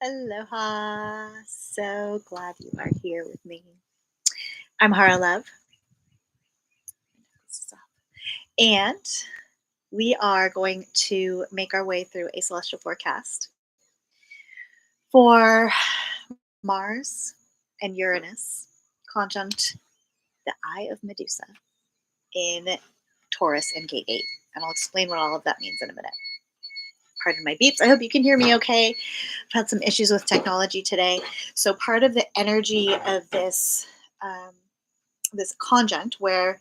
Aloha. So glad you are here with me. I'm Hara Love. And we are going to make our way through a celestial forecast for Mars and Uranus conjunct the Eye of Medusa in Taurus and Gate 8. And I'll explain what all of that means in a minute. Pardon my beeps. I hope you can hear me okay. I've had some issues with technology today. So part of the energy of this conjunct where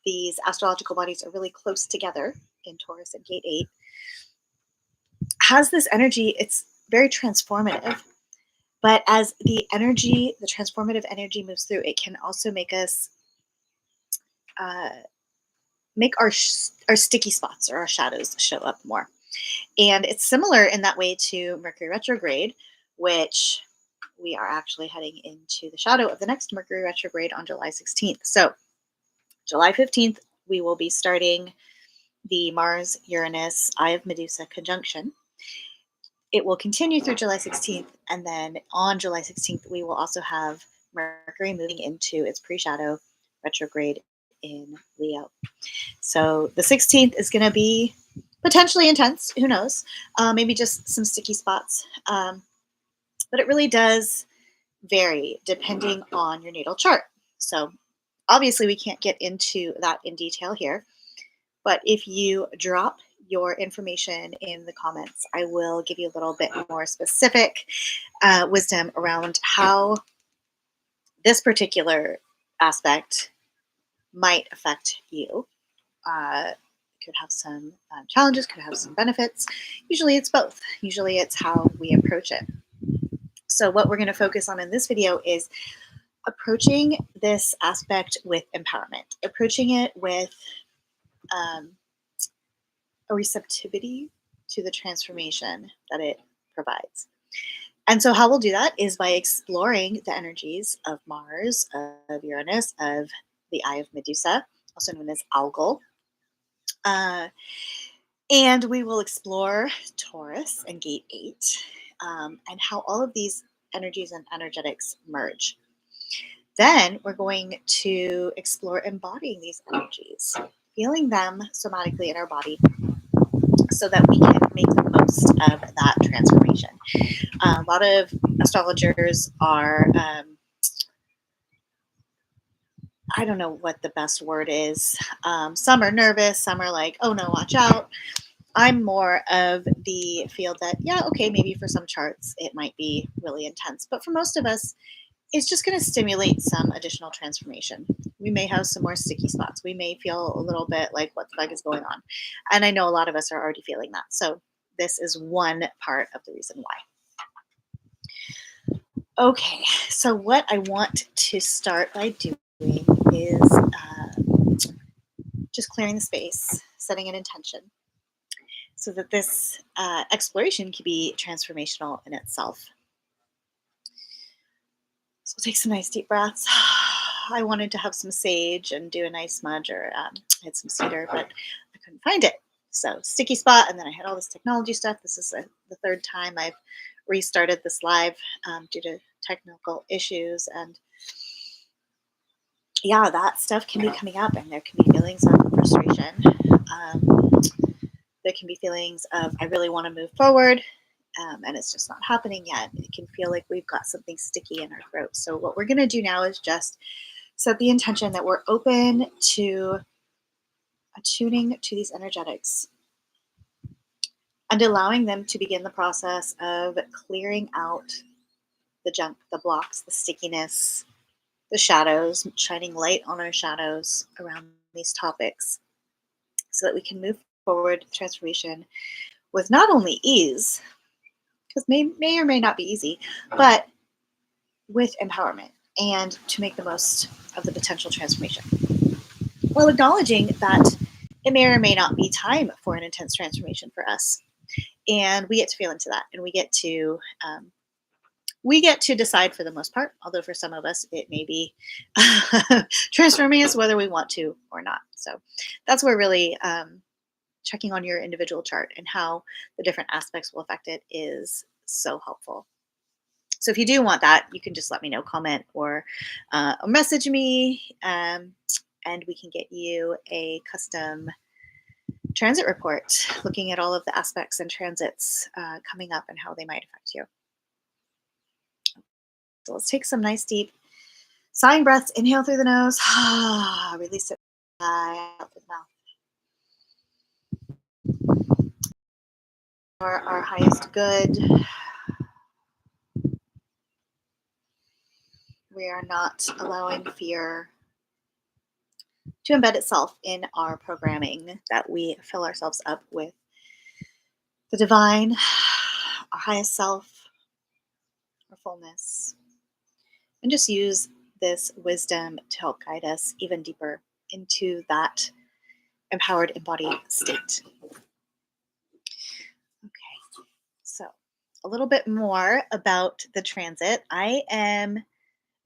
these astrological bodies are really close together in Taurus and Gate 8 has this energy. It's very transformative. But as the transformative energy moves through, it can also make us make our sticky spots or our shadows show up more. And it's similar in that way to Mercury retrograde, which we are actually heading into the shadow of the next Mercury retrograde on July 16th. So July 15th, we will be starting the Mars Uranus Eye of Medusa conjunction. It will continue through July 16th, and then on July 16th, we will also have Mercury moving into its pre-shadow retrograde in Leo. So the 16th is going to be potentially intense. Who knows? Maybe just some sticky spots. But it really does vary depending on your natal chart. So obviously, we can't get into that in detail here. But if you drop your information in the comments, I will give you a little bit more specific wisdom around how this particular aspect might affect you. Could have some challenges, could have some benefits. Usually it's both. Usually it's how we approach it. So what we're going to focus on in this video is approaching this aspect with empowerment, approaching it with a receptivity to the transformation that it provides. And so how we'll do that is by exploring the energies of Mars, of Uranus, of the Eye of Medusa, also known as Algol. And we will explore Taurus and Gate 8 and how all of these energies and energetics merge. Then we're going to explore embodying these energies, feeling them somatically in our body so that we can make the most of that transformation. A lot of astrologers are, I don't know what the best word is. Some are nervous, some are like, oh no, watch out. I'm more of the field that, yeah, okay, maybe for some charts it might be really intense, but for most of us, it's just going to stimulate some additional transformation. We may have some more sticky spots. We may feel a little bit like, what the fuck is going on? And I know a lot of us are already feeling that. So this is one part of the reason why. Okay, so what I want to start by doing is just clearing the space, setting an intention, so that this exploration can be transformational in itself. So take some nice deep breaths. I wanted to have some sage and do a nice smudge, or I had some cedar, but I couldn't find it. So sticky spot, and then I had all this technology stuff. This is the third time I've restarted this live due to technical issues, and yeah, that stuff can be coming up, and there can be feelings of frustration. There can be feelings of, I really want to move forward, and it's just not happening yet. It can feel like we've got something sticky in our throat. So what we're going to do now is just set the intention that we're open to attuning to these energetics and allowing them to begin the process of clearing out the junk, the blocks, the stickiness, the shadows, shining light on our shadows around these topics so that we can move forward transformation with not only ease, because may or may not be easy, but with empowerment and to make the most of the potential transformation. While acknowledging that it may or may not be time for an intense transformation for us. And we get to feel into that, and we get to decide for the most part, although for some of us it may be transforming us whether we want to or not. So that's where really checking on your individual chart and how the different aspects will affect it is so helpful. So if you do want that, you can just let me know, comment, or message me, and we can get you a custom transit report looking at all of the aspects and transits coming up and how they might affect you. So let's take some nice deep sighing breaths. Inhale through the nose, release it out through the mouth. For our highest good, we are not allowing fear to embed itself in our programming, that we fill ourselves up with the divine, our highest self, our fullness, and just use this wisdom to help guide us even deeper into that empowered embodied state. Okay, so a little bit more about the transit. I'm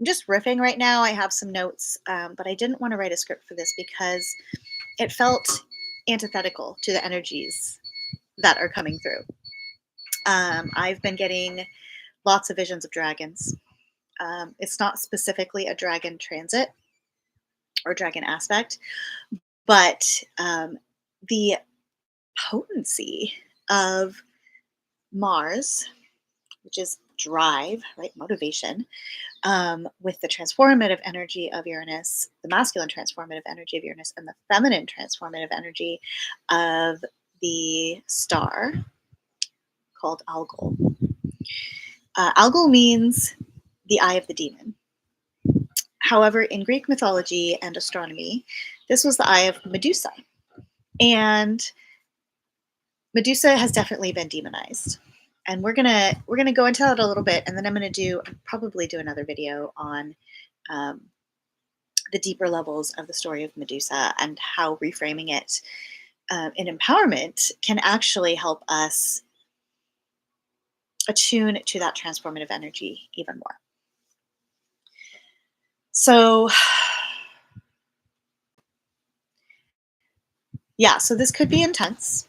just riffing right now. I have some notes, but I didn't want to write a script for this because it felt antithetical to the energies that are coming through. I've been getting lots of visions of dragons. It's not specifically a dragon transit or dragon aspect, but the potency of Mars, which is drive, right, motivation, with the transformative energy of Uranus, the masculine transformative energy of Uranus, and the feminine transformative energy of the star called Algol. Algol means the eye of the demon. However, in Greek mythology and astronomy, this was the eye of Medusa. And Medusa has definitely been demonized. And we're gonna go into that a little bit, and then I'm gonna probably do another video on the deeper levels of the story of Medusa and how reframing it in empowerment can actually help us attune to that transformative energy even more. So, yeah, so this could be intense.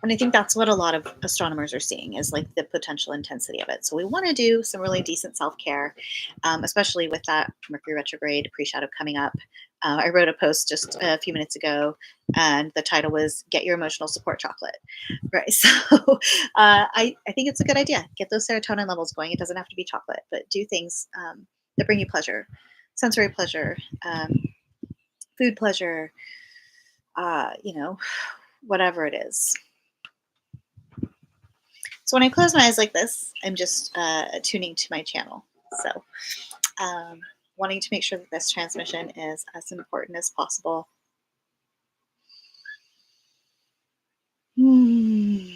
And I think that's what a lot of astronomers are seeing, is like the potential intensity of it. So we want to do some really decent self-care, especially with that Mercury retrograde pre-shadow coming up. I wrote a post just a few minutes ago, and the title was "Get Your Emotional Support Chocolate." Right. So I think it's a good idea. Get those serotonin levels going. It doesn't have to be chocolate, but do things that bring you pleasure, sensory pleasure, food pleasure, whatever it is. So when I close my eyes like this, I'm just tuning to my channel. So wanting to make sure that this transmission is as important as possible. And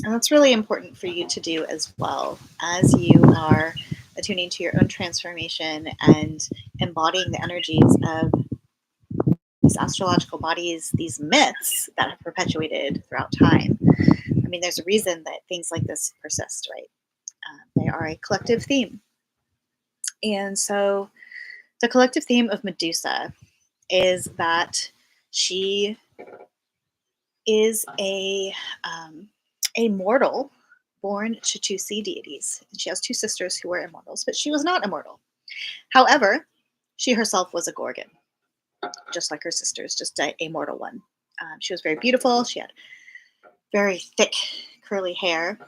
that's really important for you to do as well, as you are attuning to your own transformation and embodying the energies of these astrological bodies, these myths that have perpetuated throughout time. I mean, there's a reason that things like this persist, right? They are a collective theme. And so the collective theme of Medusa is that she is a mortal born to two sea deities. And she has two sisters who were immortals, but she was not immortal. However, she herself was a Gorgon, just like her sisters, just a mortal one. She was very beautiful. She had very thick, curly hair.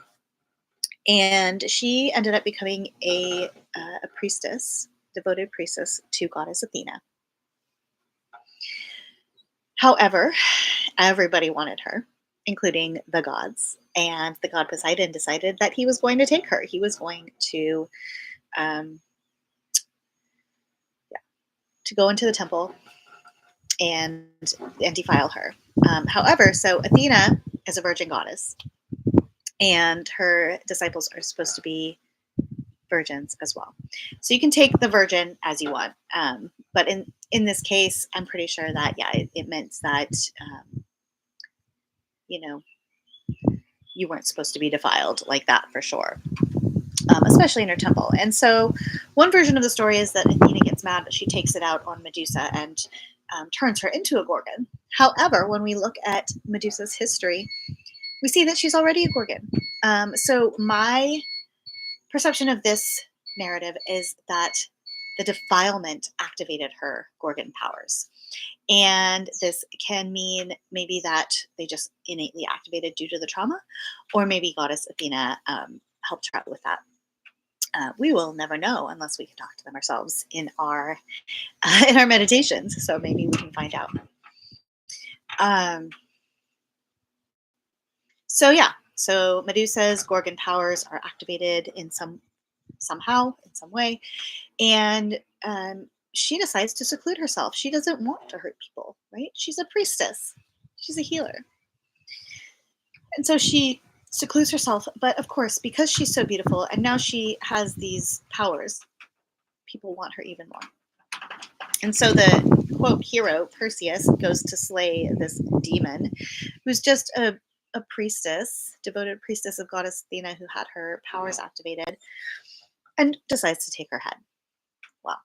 And she ended up becoming a priestess, devoted priestess to goddess Athena. However, everybody wanted her, including the gods. And the god Poseidon decided that he was going to take her. He was going to go into the temple and defile her. However, so Athena is a virgin goddess, and her disciples are supposed to be virgins as well. So you can take the virgin as you want. But in this case, I'm pretty sure that, yeah, it meant that, you weren't supposed to be defiled like that for sure, especially in her temple. And so one version of the story is that Athena gets mad that she takes it out on Medusa and turns her into a Gorgon. However, when we look at Medusa's history, we see that she's already a Gorgon. So my perception of this narrative is that the defilement activated her Gorgon powers. And this can mean maybe that they just innately activated due to the trauma, or maybe Goddess Athena helped her out with that. We will never know unless we can talk to them ourselves in our meditations. So maybe we can find out. Um, so yeah, so Medusa's Gorgon powers are activated in somehow in some way, and she decides to seclude herself. She doesn't want to hurt people, right? She's a priestess. She's a healer. And so she secludes herself, but of course, because she's so beautiful and now she has these powers, people want her even more. And so the quote hero, Perseus, goes to slay this demon who's just a priestess, devoted priestess of Goddess Athena who had her powers activated, and decides to take her head. Wow.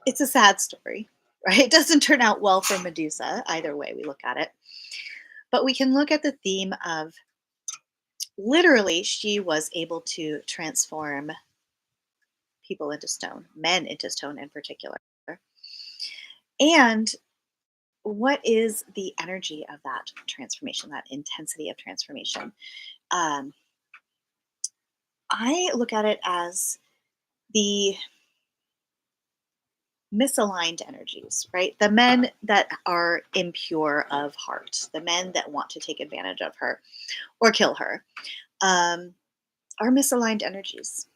It's a sad story, right? It doesn't turn out well for Medusa, either way we look at it. But we can look at the theme of literally she was able to transform people into stone, men into stone in particular. And what is the energy of that transformation, that intensity of transformation? Um, I look at it as the misaligned energies, right? The men that are impure of heart, the men that want to take advantage of her or kill her, um, are misaligned energies.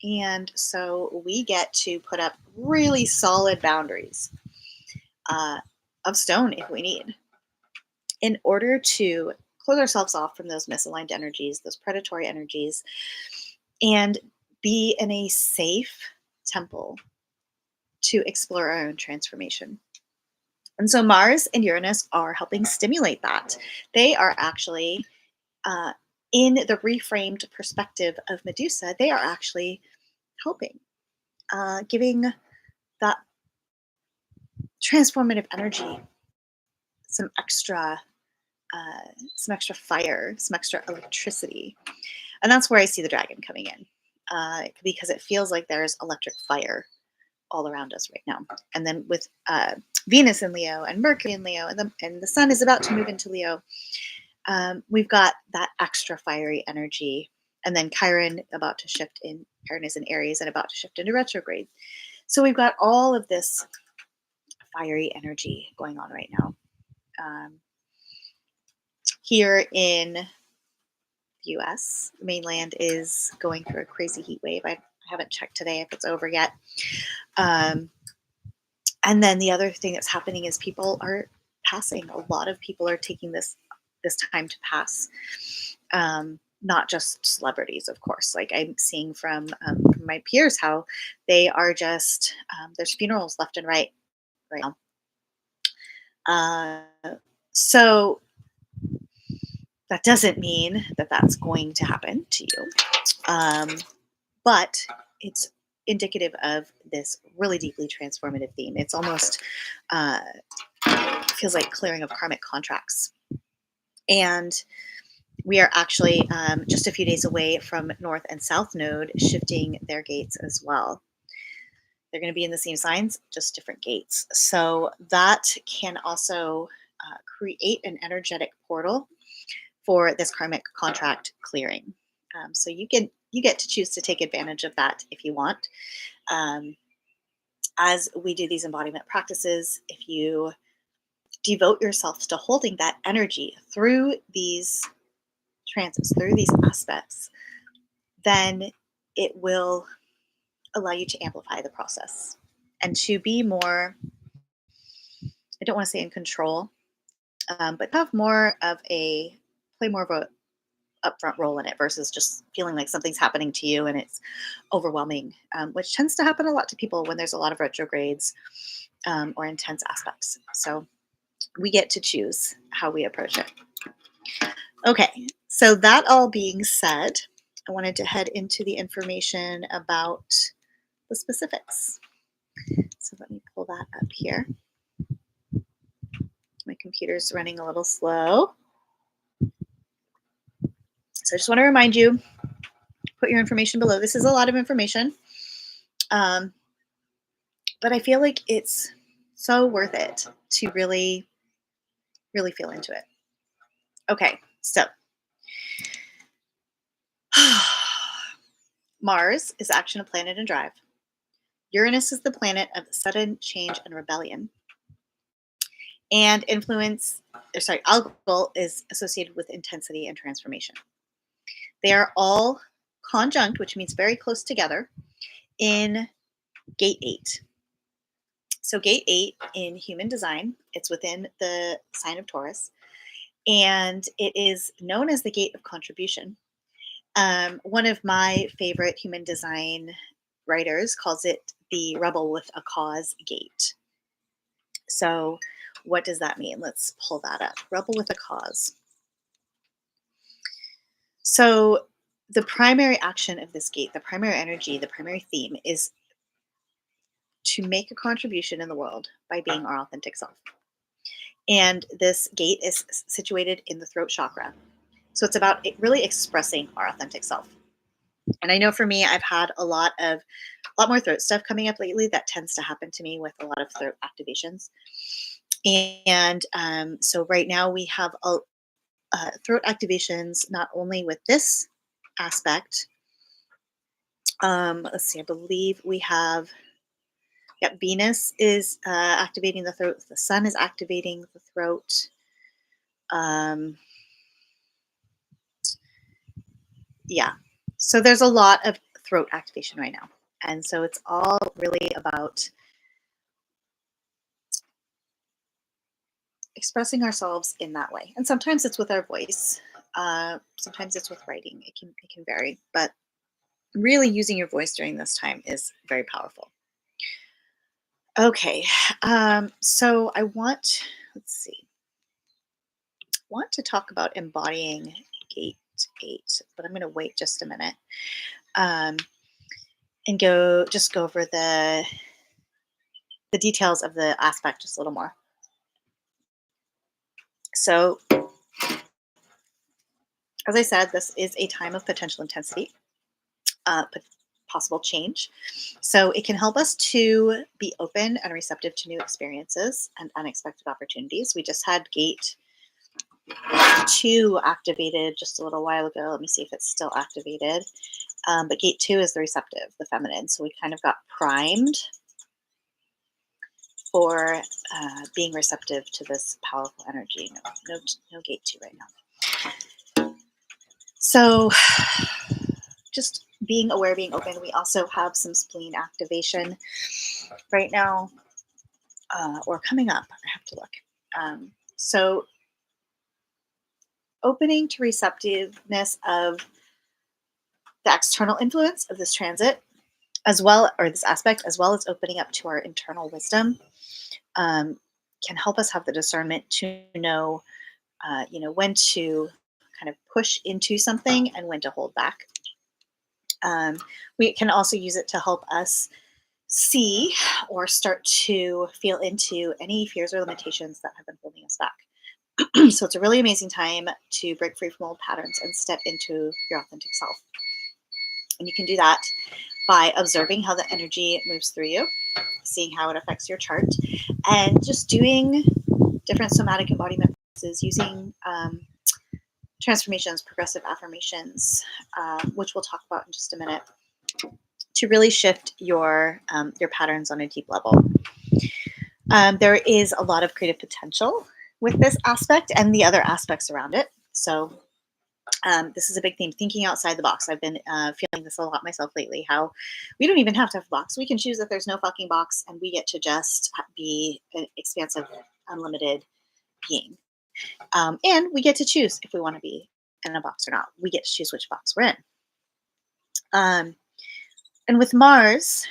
And so we get to put up really solid boundaries of stone if we need, in order to close ourselves off from those misaligned energies, those predatory energies, and be in a safe temple to explore our own transformation. And so Mars and Uranus are helping stimulate that. They are actually, in the reframed perspective of Medusa, they are actually helping, giving that transformative energy some extra fire, some extra electricity. And that's where I see the dragon coming in, because it feels like there's electric fire all around us right now. And then with Venus in Leo and Mercury in Leo, and the sun is about to move into Leo, we've got that extra fiery energy. And then Chiron about to shift in, Chiron is in Aries and about to shift into retrograde. So we've got all of this fiery energy going on right now. Here in the US, the mainland is going through a crazy heat wave. I haven't checked today if it's over yet. And then the other thing that's happening is people are passing. A lot of people are taking this time to pass. Not just celebrities, of course. Like I'm seeing from my peers how they are just there's funerals left and right now. So that doesn't mean that that's going to happen to you, but it's indicative of this really deeply transformative theme. It's almost feels like clearing of karmic contracts. And we are actually just a few days away from North and South Node shifting their gates as well. They're going to be in the same signs, just different gates. So that can also create an energetic portal for this karmic contract clearing. So you get to choose to take advantage of that if you want. As we do these embodiment practices, if you devote yourself to holding that energy through these transits, through these aspects, then it will allow you to amplify the process and to be more, I don't want to say in control, but have play more of a upfront role in it versus just feeling like something's happening to you and it's overwhelming, which tends to happen a lot to people when there's a lot of retrogrades or intense aspects. So we get to choose how we approach it. Okay, so that all being said, I wanted to head into the information about the specifics. So let me pull that up here. My computer's running a little slow. So I just want to remind you, put your information below. This is a lot of information, but I feel like it's so worth it to really, really feel into it. Okay, so Mars is action, a planet, and drive. Uranus is the planet of sudden change and rebellion. And Algol is associated with intensity and transformation. They are all conjunct, which means very close together, in gate 8. So gate 8 in human design, it's within the sign of Taurus, and it is known as the gate of contribution. One of my favorite human design writers calls it the rebel with a cause gate. So what does that mean? Let's pull that up. Rebel with a cause. So the primary action of this gate, the primary energy, the primary theme is to make a contribution in the world by being our authentic self. And this gate is situated in the throat chakra. So it's about really expressing our authentic self. And I know for me, I've had a lot more throat stuff coming up lately. That tends to happen to me with a lot of throat activations. And so right now we have throat activations, not only with this aspect. Let's see, I believe we have, Venus is activating the throat. The sun is activating the throat. So there's a lot of throat activation right now. And so it's all really about expressing ourselves in that way. And sometimes it's with our voice. Sometimes it's with writing. It can vary, but really using your voice during this time is very powerful. Okay, so I want to talk about embodying gate 8, but I'm going to wait just a minute and go over the details of the aspect just a little more. So, as I said, this is a time of potential intensity, possible change. So it can help us to be open and receptive to new experiences and unexpected opportunities. We just had gate 2 activated just a little while ago. Let me see if it's still activated. But gate 2 is the receptive, the feminine. So we kind of got primed for being receptive to this powerful energy. No gate 2 right now. So just being aware, being open. We also have some spleen activation right now, or coming up. I have to look. So opening to receptiveness of the external influence of this transit, this aspect, as well as opening up to our internal wisdom, can help us have the discernment to know, when to kind of push into something and when to hold back. We can also use it to help us see or start to feel into any fears or limitations that have been holding us back. So it's a really amazing time to break free from old patterns and step into your authentic self. And you can do that by observing how the energy moves through you, seeing how it affects your chart, and just doing different somatic embodiment practices using transformations, progressive affirmations, which we'll talk about in just a minute, to really shift your patterns on a deep level. There is a lot of creative potential with this aspect and the other aspects around it. So this is a big theme, thinking outside the box. I've been feeling this a lot myself lately, how we don't even have to have a box. We can choose that there's no fucking box and we get to just be an expansive, unlimited being. And we get to choose if we want to be in a box or not. We get to choose which box we're in. And with Mars,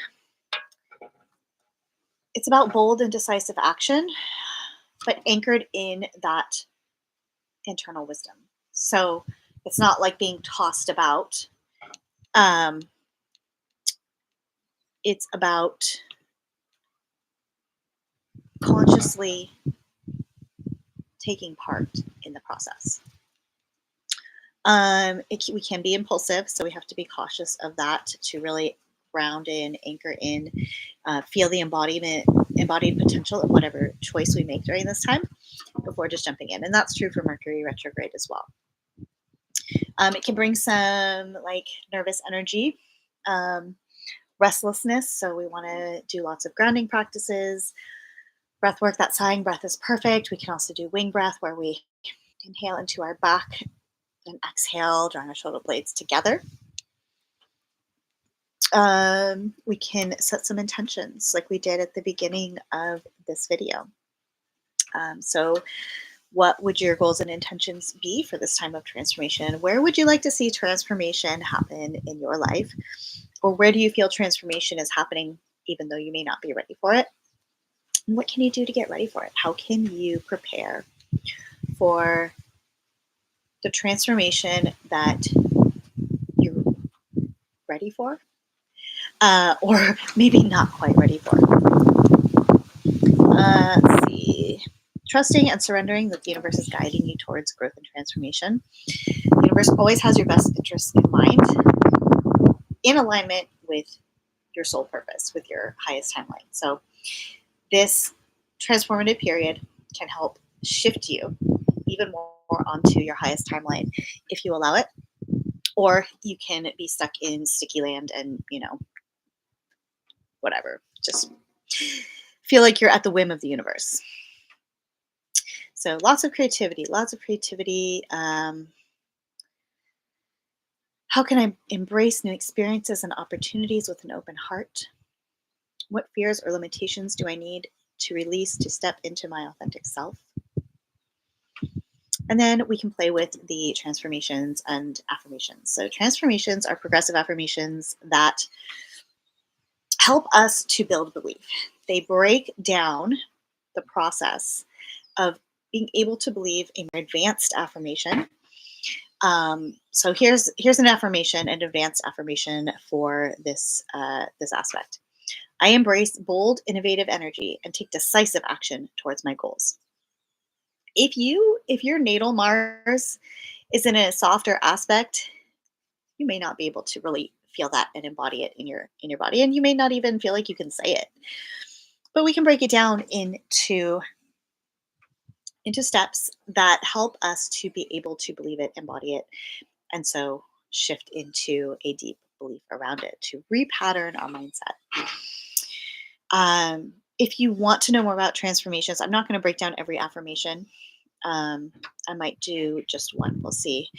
it's about bold and decisive action, but anchored in that internal wisdom. So it's not like being tossed about. It's about consciously taking part in the process. We can be impulsive, so we have to be cautious of that to really ground in, anchor in, feel the embodied potential of whatever choice we make during this time before just jumping in. And that's true for Mercury retrograde as well. It can bring some like nervous energy, restlessness. So we want to do lots of grounding practices, breath work. That sighing breath is perfect. We can also do wing breath where we inhale into our back and exhale, drawing our shoulder blades together. We can set some intentions like we did at the beginning of this video. So what would your goals and intentions be for this time of transformation? Where would you like to see transformation happen in your life? Or where do you feel transformation is happening even though you may not be ready for it? And what can you do to get ready for it? How can you prepare for the transformation that you're ready for? Or maybe not quite ready for? Let's see. Trusting and surrendering that the universe is guiding you towards growth and transformation. The universe always has your best interests in mind, in alignment with your soul purpose, with your highest timeline. So this transformative period can help shift you even more onto your highest timeline if you allow it, or you can be stuck in sticky land and, whatever, just feel like you're at the whim of the universe. So lots of creativity. How can I embrace new experiences and opportunities with an open heart? What fears or limitations do I need to release to step into my authentic self? And then we can play with the transformations and affirmations. So transformations are progressive affirmations that help us to build belief. They break down the process of being able to believe a more advanced affirmation. So here's an affirmation, an advanced affirmation for this aspect. I embrace bold, innovative energy and take decisive action towards my goals. If your natal Mars is in a softer aspect, you may not be able to really feel that and embody it in your body, and you may not even feel like you can say it. But we can break it down into steps that help us to be able to believe it, embody it, and so shift into a deep belief around it to repattern our mindset. If you want to know more about transformations, I'm not going to break down every affirmation. I might do just one. We'll see.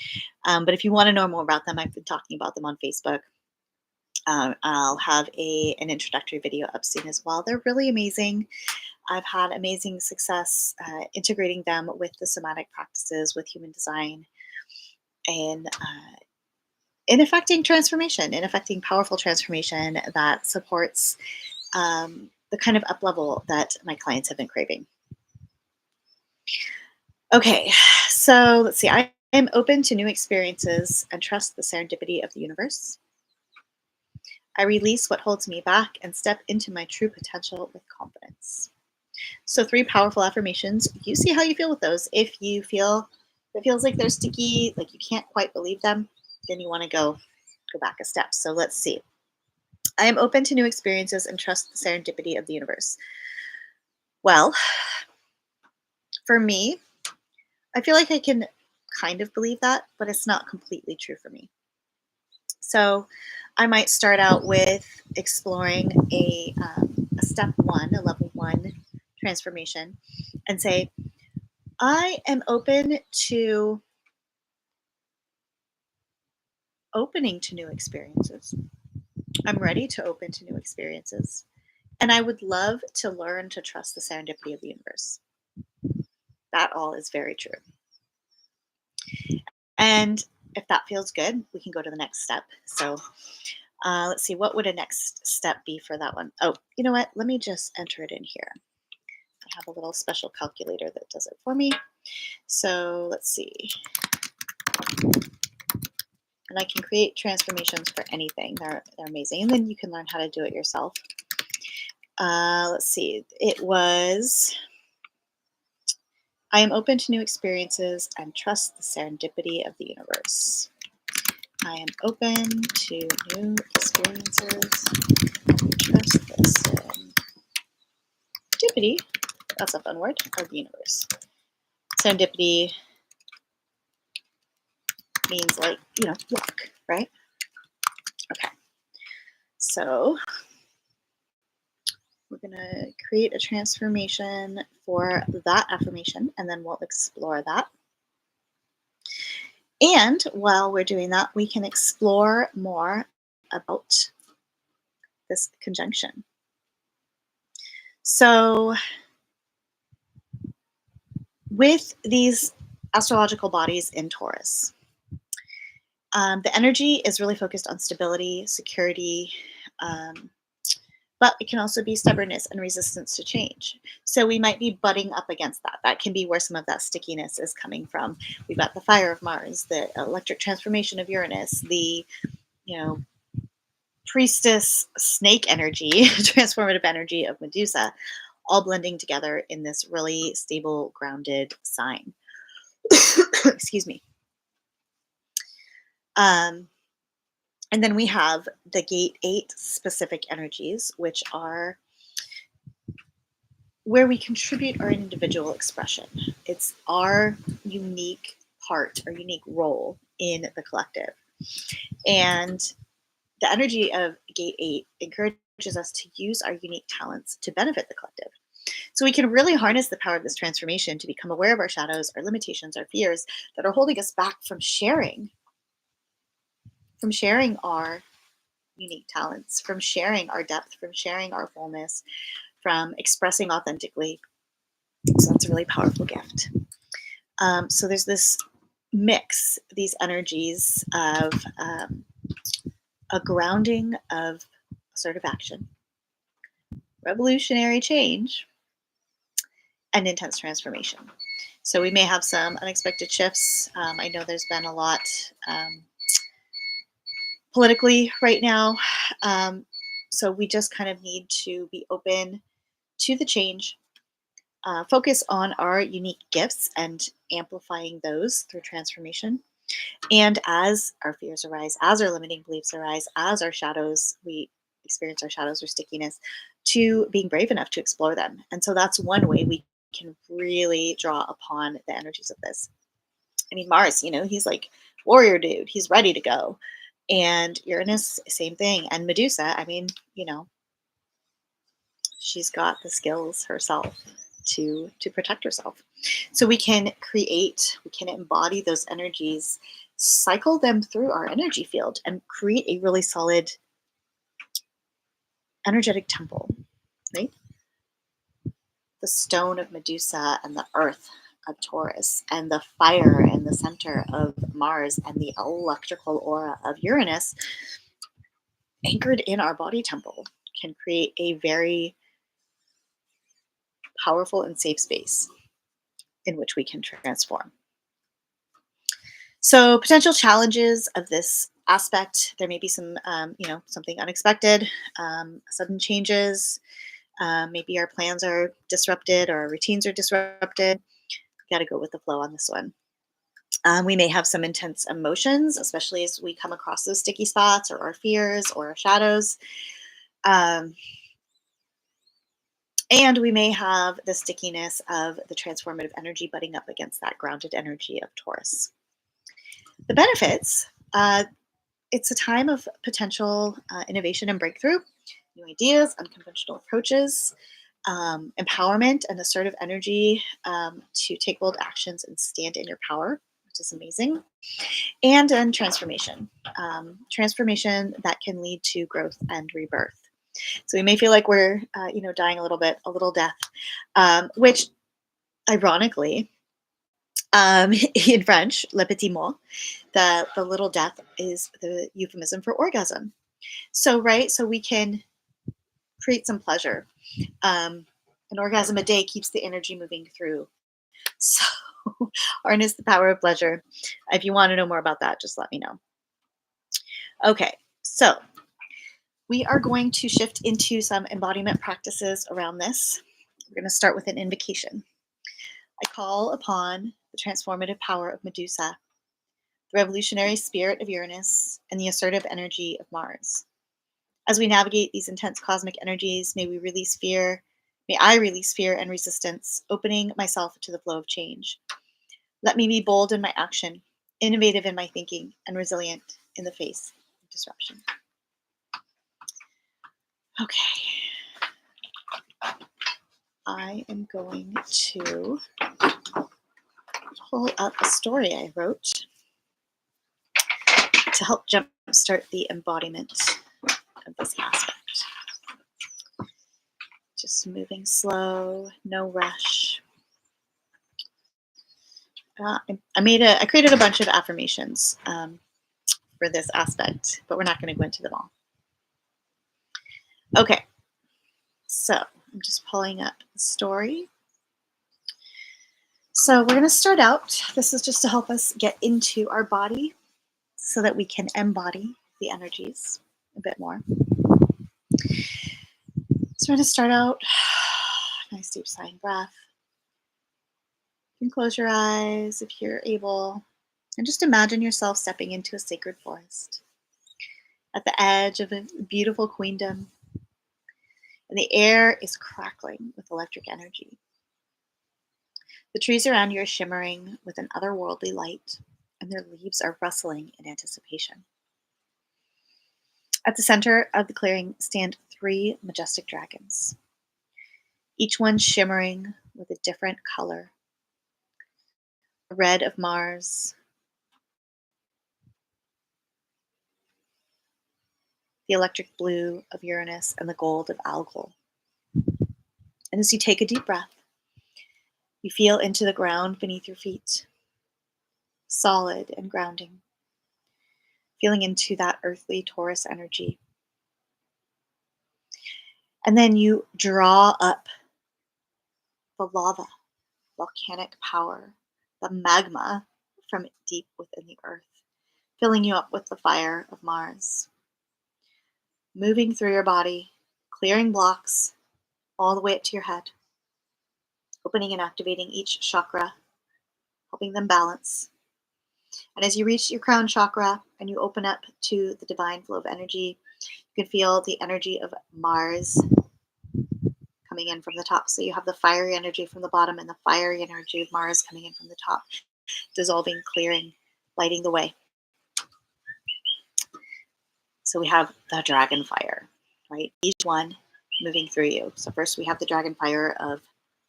But if you want to know more about them, I've been talking about them on Facebook. I'll have an introductory video up soon as well. They're really amazing. I've had amazing success integrating them with the somatic practices, with human design, and in affecting transformation, in affecting powerful transformation that supports the kind of up level that my clients have been craving. Okay, so let's see. I am open to new experiences and trust the serendipity of the universe. I release what holds me back and step into my true potential with confidence. So 3 powerful affirmations. You see how you feel with those. If you feel it feels like they're sticky, like you can't quite believe them, then you want to go back a step. So let's see. I am open to new experiences and trust the serendipity of the universe. Well, for me, I feel like I can kind of believe that, but it's not completely true for me. So I might start out with exploring a step 1, a level 1 transformation, and say, I am open to opening to new experiences. I'm ready to open to new experiences. And I would love to learn to trust the serendipity of the universe. That all is very true. And if that feels good, we can go to the next step. So let's see, what would a next step be for that one? Oh, you know what? Let me just enter it in here. I have a little special calculator that does it for me. So let's see. And I can create transformations for anything. They're amazing. And then you can learn how to do it yourself. Let's see. It was I am open to new experiences and trust the serendipity of the universe. I am open to new experiences and trust the serendipity, that's a fun word, of the universe. Serendipity means like, luck, right? Okay. So we're going to create a transformation for that affirmation, and then we'll explore that. And while we're doing that, we can explore more about this conjunction. So, with these astrological bodies in Taurus, the energy is really focused on stability, security, um, but it can also be stubbornness and resistance to change. So we might be butting up against that. That can be where some of that stickiness is coming from. We've got the fire of Mars, the electric transformation of Uranus, the priestess snake energy, transformative energy of Medusa, all blending together in this really stable, grounded sign. Excuse me. And then we have the gate 8 specific energies, which are where we contribute our individual expression. It's our unique part, our unique role in the collective. And the energy of gate 8 encourages us to use our unique talents to benefit the collective. So we can really harness the power of this transformation to become aware of our shadows, our limitations, our fears that are holding us back from sharing our unique talents, from sharing our depth, from sharing our fullness, from expressing authentically. So that's a really powerful gift. So there's this mix, these energies of a grounding of assertive action, revolutionary change, and intense transformation. So we may have some unexpected shifts. I know there's been a lot politically right now. So we just kind of need to be open to the change, focus on our unique gifts and amplifying those through transformation. And as our fears arise, as our limiting beliefs arise, as our shadows, we experience our shadows or stickiness, to being brave enough to explore them. And so that's one way we can really draw upon the energies of this. I mean, Mars, he's like warrior dude. He's ready to go. And Uranus, same thing. And Medusa, I mean, she's got the skills herself to protect herself. So we can embody those energies, cycle them through our energy field, and create a really solid energetic temple, right? The stone of Medusa and the earth of Taurus, and the fire in the center of Mars, and the electrical aura of Uranus, anchored in our body temple, can create a very powerful and safe space in which we can transform. So potential challenges of this aspect, there may be some, something unexpected, sudden changes. Maybe our plans are disrupted or our routines are disrupted. Got to go with the flow on this one. We may have some intense emotions, especially as we come across those sticky spots or our fears or our shadows. And we may have the stickiness of the transformative energy butting up against that grounded energy of Taurus. The benefits, it's a time of potential innovation and breakthrough, new ideas, unconventional approaches, empowerment and assertive energy to take bold actions and stand in your power, which is amazing. And then transformation, transformation that can lead to growth and rebirth. So we may feel like we're, dying a little bit, a little death, which ironically, in French, le petit mort, the little death is the euphemism for orgasm. So, right, so we can create some pleasure. An orgasm a day keeps the energy moving through. So, harness the power of pleasure. If you want to know more about that, just let me know. Okay, so we are going to shift into some embodiment practices around this. We're going to start with an invocation. I call upon the transformative power of Medusa, the revolutionary spirit of Uranus, and the assertive energy of Mars. As we navigate these intense cosmic energies, may I release fear and resistance, opening myself to the flow of change. Let me be bold in my action, innovative in my thinking, and resilient in the face of disruption. Okay. I am going to pull up a story I wrote to help jumpstart the embodiment of this aspect. Just moving slow, no rush. I created a bunch of affirmations for this aspect, but we're not going to go into them all. Okay, so I'm just pulling up the story. So we're going to start out. This is just to help us get into our body so that we can embody the energies a bit more. So we're going to start out. Nice deep sighing breath. You can close your eyes if you're able, and just imagine yourself stepping into a sacred forest at the edge of a beautiful queendom, and the air is crackling with electric energy. The trees around you are shimmering with an otherworldly light, and their leaves are rustling in anticipation. At the center of the clearing stand 3 majestic dragons, each one shimmering with a different color. The red of Mars, the electric blue of Uranus, and the gold of Algol. And as you take a deep breath, you feel into the ground beneath your feet, solid and grounding, feeling into that earthly Taurus energy. And then you draw up the lava, volcanic power, the magma from deep within the earth, filling you up with the fire of Mars, moving through your body, clearing blocks all the way up to your head, opening and activating each chakra, helping them balance. And as you reach your crown chakra and you open up to the divine flow of energy, you can feel the energy of Mars coming in from the top. So you have the fiery energy from the bottom and the fiery energy of Mars coming in from the top, dissolving, clearing, lighting the way. So we have the dragon fire, right? Each one moving through you. So first we have the dragon fire of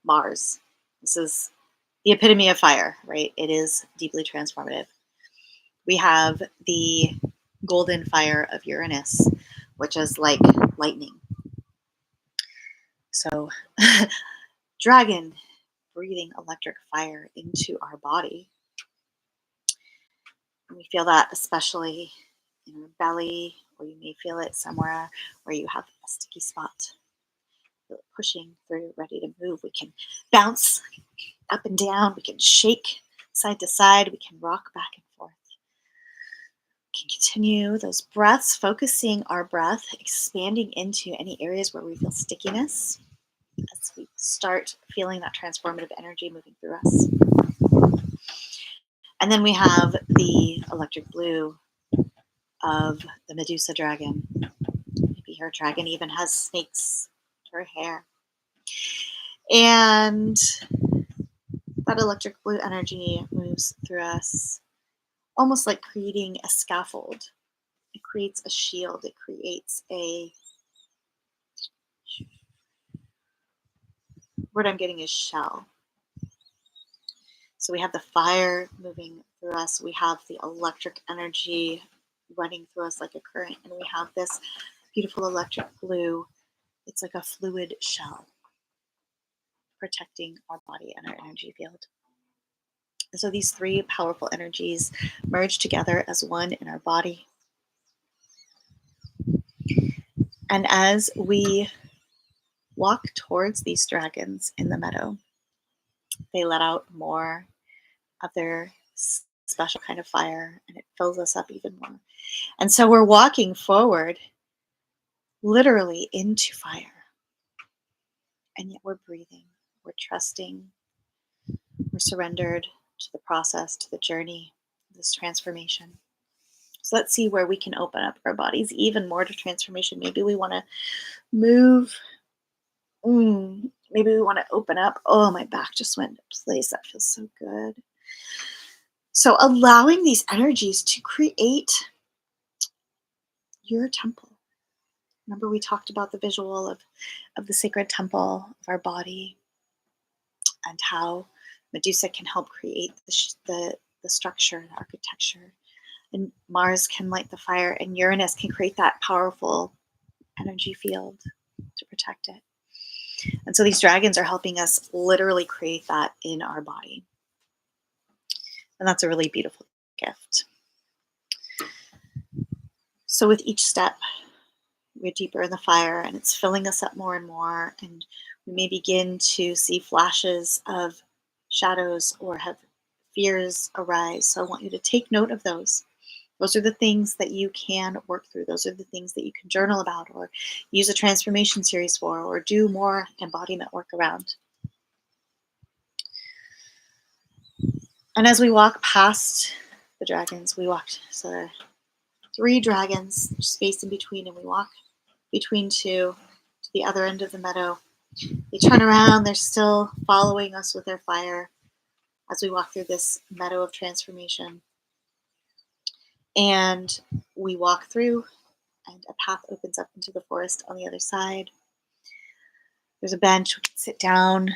Mars. This is the epitome of fire, right? It is deeply transformative. We have the golden fire of Uranus, which is like lightning. So dragon breathing electric fire into our body. And we feel that especially in our belly, or you may feel it somewhere where you have a sticky spot. Feel it pushing through, ready to move. We can bounce up and down. We can shake side to side. We can rock back and forth. We can continue those breaths, focusing our breath, expanding into any areas where we feel stickiness as we start feeling that transformative energy moving through us. And then we have the electric blue of the Medusa dragon. Maybe her dragon even has snakes to her hair. And that electric blue energy moves through us, almost like creating a scaffold. It creates a shield. It creates a word I'm getting is shell. So we have the fire moving through us. We have the electric energy running through us like a current. And we have this beautiful electric blue. It's like a fluid shell protecting our body and our energy field. And so these 3 powerful energies merge together as one in our body. And as we walk towards these dragons in the meadow, they let out more of their special kind of fire, and it fills us up even more. And so we're walking forward, literally into fire. And yet we're breathing, we're trusting, We're surrendered to the process, to the journey, this transformation. So let's see where we can open up our bodies even more to transformation. Maybe we want to move. Maybe we want to open up. Oh, my back just went into place. That feels so good. So allowing these energies to create your temple. Remember, we talked about the visual of the sacred temple of our body and how Medusa can help create the structure, the architecture. And Mars can light the fire, and Uranus can create that powerful energy field to protect it. And so these dragons are helping us literally create that in our body. And that's a really beautiful gift. So with each step, we're deeper in the fire and it's filling us up more and more. And we may begin to see flashes of shadows or have fears arise. So I want you to take note of those. Those are the things that you can work through. Those are the things that you can journal about or use a transformation series for or do more embodiment work around. And as we walk past the dragons, we walked, so there are 3 dragons, there's space in between, and we walk between 2 to the other end of the meadow. They turn around, they're still following us with their fire as we walk through this meadow of transformation. And we walk through, and a path opens up into the forest on the other side. There's a bench, we can sit down,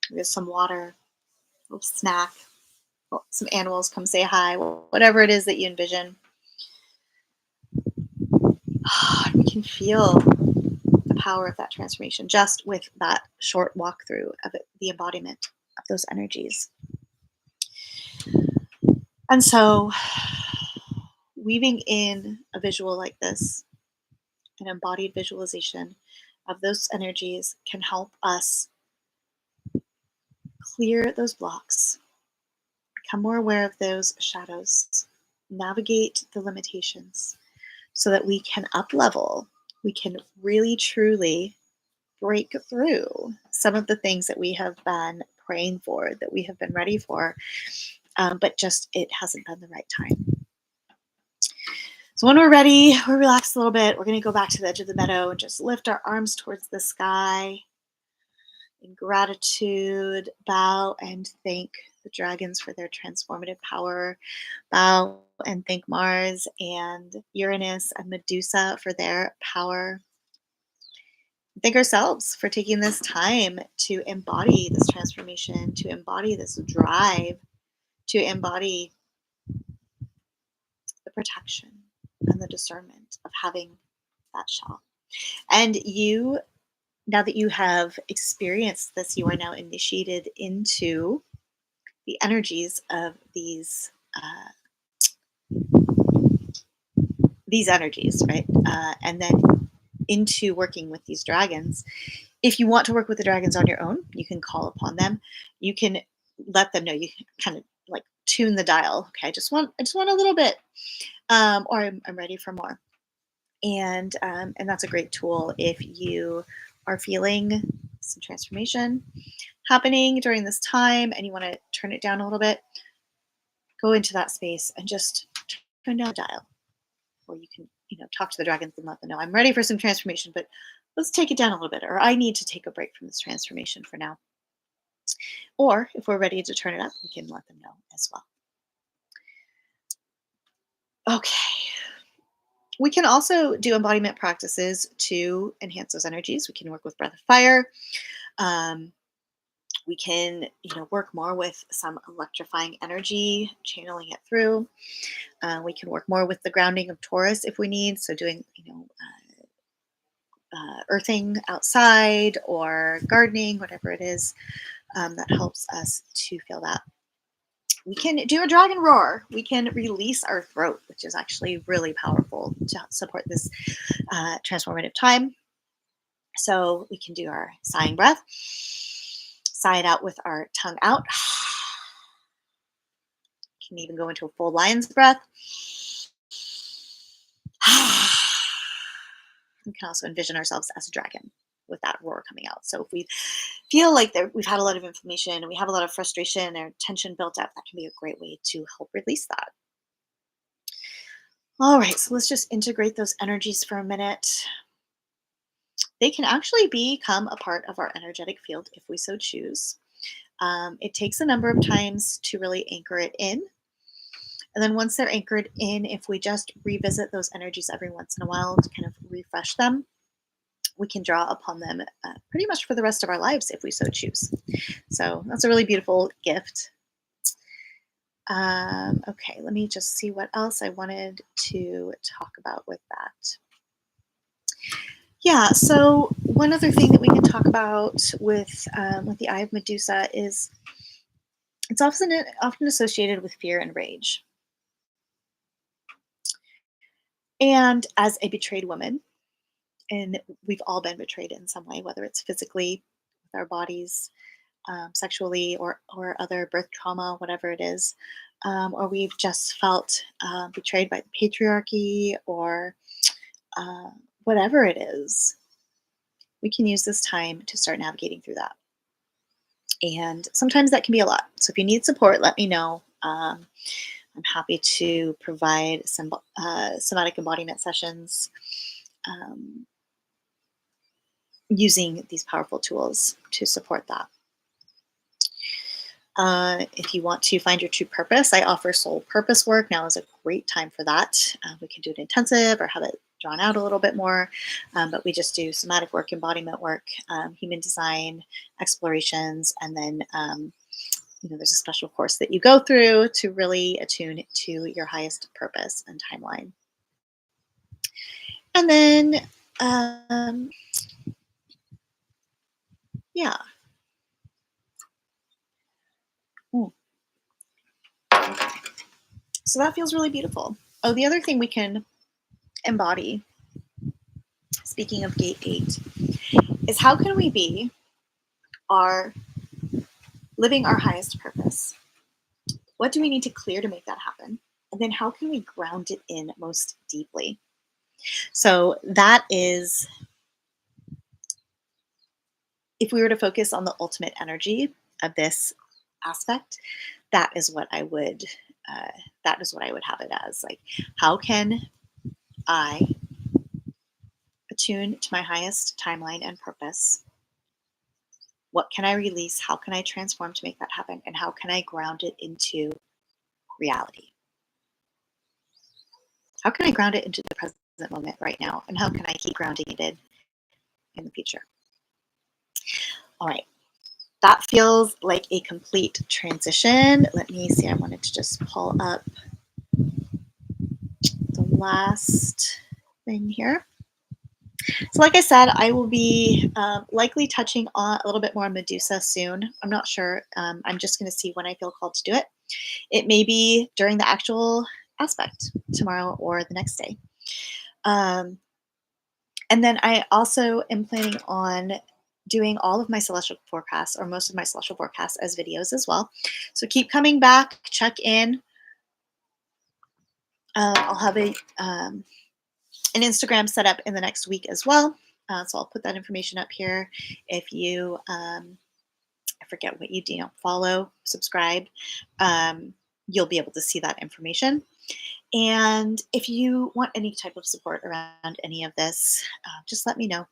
there's some water, a little snack, some animals come say hi, whatever it is that you envision. We can feel the power of that transformation just with that short walkthrough of it, the embodiment of those energies. And so weaving in a visual like this, an embodied visualization of those energies can help us clear those blocks, become more aware of those shadows, navigate the limitations so that we can up level, we can really truly break through some of the things that we have been praying for, that we have been ready for, but just it hasn't been the right time. So when we're ready, we're relaxed a little bit. We're going to go back to the edge of the meadow and just lift our arms towards the sky in gratitude, bow and thank the dragons for their transformative power, bow and thank Mars and Uranus and Medusa for their power. Thank ourselves for taking this time to embody this transformation, to embody this drive, to embody the protection and the discernment of having that shell. And you, now that you have experienced this, you are now initiated into the energies of these energies, right? And then into working with these dragons. If you want to work with the dragons on your own, you can call upon them. You can let them know. You can kind of like tune the dial. Okay, I just want a little bit, or I'm ready for more. And that's a great tool if you are feeling some transformation happening during this time and you want to turn it down a little bit. Go into that space and just turn down the dial, or you can talk to the dragons and let them know I'm ready for some transformation, but let's take it down a little bit, or I need to take a break from this transformation for now. Or if we're ready to turn it up, we can let them know as well. Okay. We can also do embodiment practices to enhance those energies. We can work with breath of fire. We can, work more with some electrifying energy, channeling it through. We can work more with the grounding of Taurus if we need. So doing, earthing outside or gardening, whatever it is, that helps us to feel that. We can do a dragon roar. We can release our throat, which is actually really powerful to support this transformative time. So we can do our sighing breath. Sigh it out with our tongue out. Can even go into a full lion's breath. We can also envision ourselves as a dragon with that roar coming out. So if we feel like we've had a lot of inflammation and we have a lot of frustration or tension built up, that can be a great way to help release that. All right, so let's just integrate those energies for a minute. They can actually become a part of our energetic field if we so choose. It takes a number of times to really anchor it in. And then once they're anchored in, if we just revisit those energies every once in a while to kind of refresh them, we can draw upon them pretty much for the rest of our lives if we so choose. So that's a really beautiful gift. Okay, let me just see what else I wanted to talk about with that. Yeah, so one other thing that we can talk about with the Eye of Medusa is it's often associated with fear and rage. And as a betrayed woman, and we've all been betrayed in some way, whether it's physically with our bodies, sexually, or other birth trauma, whatever it is, or we've just felt betrayed by the patriarchy, or uh, whatever it is, we can use this time to start navigating through that. And sometimes that can be a lot. So if you need support, let me know. I'm happy to provide some somatic embodiment sessions using these powerful tools to support that. If you want to find your true purpose, I offer soul purpose work. Now is a great time for that. We can do it intensive or have it drawn out a little bit more, but we just do somatic work, embodiment work, human design explorations, and then there's a special course that you go through to really attune to your highest purpose and timeline. And then, yeah. Ooh. Okay. So that feels really beautiful. Oh, the other thing we can embody, speaking of gate 8, is how can we be living our highest purpose? What do we need to clear to make that happen? And then how can we ground it in most deeply? So that is, if we were to focus on the ultimate energy of this aspect, that is what I would have it as. Like, how can I attune to my highest timeline and purpose? What can I release? How can I transform to make that happen? And how can I ground it into reality? How can I ground it into the present moment right now? And how can I keep grounding it in the future? All right. That feels like a complete transition. Let me see. I wanted to just pull up the last thing here. So like I said, I will be likely touching on a little bit more on Medusa soon. I'm not sure. I'm just going to see when I feel called to do it. It may be during the actual aspect tomorrow or the next day. And then I also am planning on doing all of my celestial forecasts, or most of my celestial forecasts, as videos as well. So keep coming back, check in. I'll have an Instagram set up in the next week as well. So I'll put that information up here. If you, I forget what you do, follow, subscribe, you'll be able to see that information. And if you want any type of support around any of this, just let me know.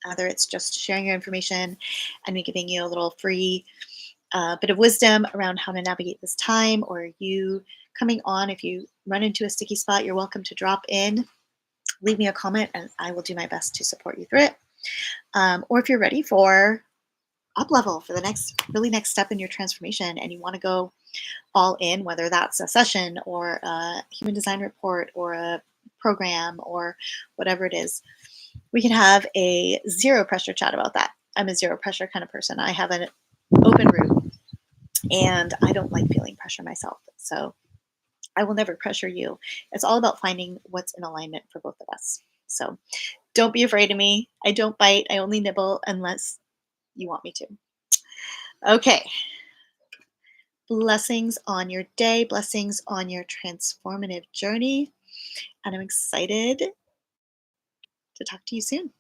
Either it's just sharing your information and me giving you a little free bit of wisdom around how to navigate this time, or you coming on. If you run into a sticky spot, you're welcome to drop in, leave me a comment, and I will do my best to support you through it. Or if you're ready for up level, for the next step in your transformation, and you want to go all in, whether that's a session or a human design report or a program or whatever it is, we can have a zero pressure chat about that. I'm a zero pressure kind of person. I have an open route, and I don't like feeling pressure myself. So I will never pressure you. It's all about finding what's in alignment for both of us. So don't be afraid of me. I don't bite. I only nibble unless you want me to. Okay. Blessings on your day. Blessings on your transformative journey. And I'm excited to talk to you soon.